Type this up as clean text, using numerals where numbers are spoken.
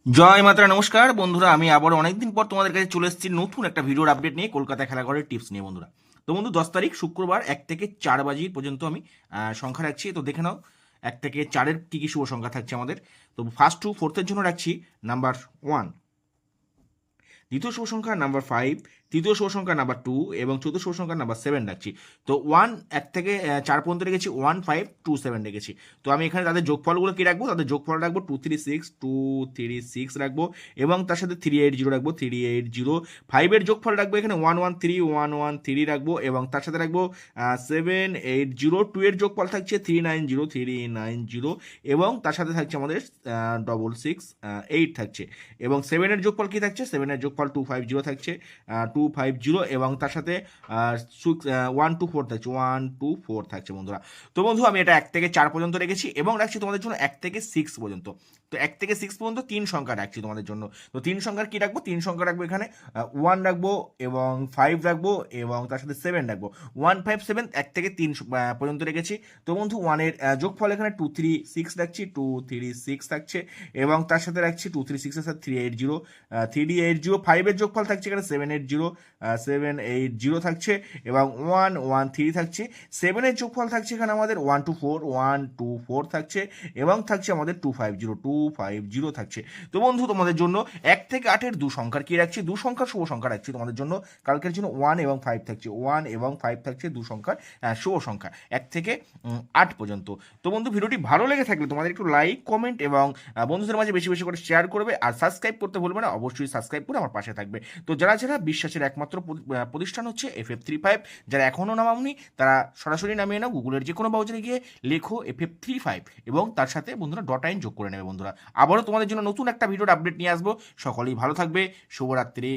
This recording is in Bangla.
জয় মাতারা, নমস্কার বন্ধুরা। আমি আবার অনেকদিন পর তোমাদের কাছে চলে এসেছি নতুন একটা ভিডিওর আপডেট নিয়ে, কলকাতা খেলাঘরের টিপস নিয়ে বন্ধুরা। তো বন্ধু 10 তারিখ শুক্রবার 1 থেকে 4 বাজি পর্যন্ত আমি সংখ্যা রাখছি। তো দেখে নাও 1 থেকে 4-এর কী কী শুভ সংখ্যা থাকছে আমাদের। তো ফার্স্ট টু ফোর্থের জন্য রাখছি নাম্বার 1, দ্বিতীয় শুভ সংখ্যা নাম্বার 5, তৃতীয় শুভ সংখ্যা নাম্বার 2 এবং চতুর্থ শুভ সংখ্যা নাম্বার 7 রাখছি। তো 1 থেকে 4 পর্যন্ত রেখেছি, 1 5 2 7 রেখেছি। তো আমি এখানে তাদের যোগফলগুলো কি রাখবো, তাদের যোগফল রাখবো 236 রাখবো এবং তার সাথে 380 রাখবো, 380। 5-এর যোগফল রাখবো এখানে 113 রাখবো এবং তার সাথে রাখবো 780। 2-এর যোগফল থাকছে 390 এবং তার সাথে থাকছে আমাদের 668 থাকছে। এবং 7-এর যোগফল কি থাকছে, 7-এর যোগফল 250 থাকছে, 250 এবং তার সাথে 124 থাকছে, 124 থাকছে বন্ধুরা। তো বন্ধু আমি এটা 1 থেকে 4 পর্যন্ত রেখেছি এবং রাখছি তোমাদের জন্য 1 থেকে 6 পর্যন্ত। তো 1 থেকে 6 পর্যন্ত 3 সংখ্যা রাখছি তোমাদের জন্য। তো 3 সংখ্যার কি রাখবো, 3 সংখ্যা রাখবো এখানে 1 রাখবো এবং 5 রাখবো এবং তার সাথে 7 রাখবো। 157 1 থেকে 3 পর্যন্ত রেখেছি। তো বন্ধু 1-এর যোগফল এখানে 236 রাখছি, 236 থাকছে এবং তার সাথে রাখছি 236 এর সাথে 380। 5-এর যোগফল থাকছে এখানে 780 থাকছে এবং 113 থাকছে। 7-এর যোগফল থাকছে এখানে আমাদের 124 থাকছে এবং থাকছে আমাদের 250 থাকছে। তো বন্ধু তোমাদের জন্য 1 থেকে 8-এর দু সংখ্যার কি রাখছি, দু সংখ্যার শুভ সংখ্যা রাখছি তোমাদের জন্য। কালকের জন্য 1 এবং 5 থাকছে, 1 এবং 5 থাকছে দু সংখ্যার শুভ সংখ্যা 1 থেকে 8 পর্যন্ত। তো বন্ধু ভিডিওটি ভালো লেগে থাকলে তোমাদের একটু লাইক, কমেন্ট এবং বন্ধুদের মাঝে বেশি বেশি করে শেয়ার করবে আর সাবস্ক্রাইব করতে ভুলবে না। অবশ্যই সাবস্ক্রাইব করে আমার পাশে থাকবে। তো যারা যারা বিশ্বাসের একমাত্র প্রতিষ্ঠান হচ্ছে FF35, যারা এখনও নামাওনি তারা সরাসরি নামিয়ে নাও, গুগলের যে কোনো ব্রাউজারে গিয়ে লেখো FF35 এবং তার সাথে বন্ধুরা .in যোগ করে নেবে বন্ধুরা। আবারও তোমাদের জন্য নতুন একটা ভিডিওর আপডেট নিয়ে আসবো। সকলেই ভালো থাকবে। শুভরাত্রি।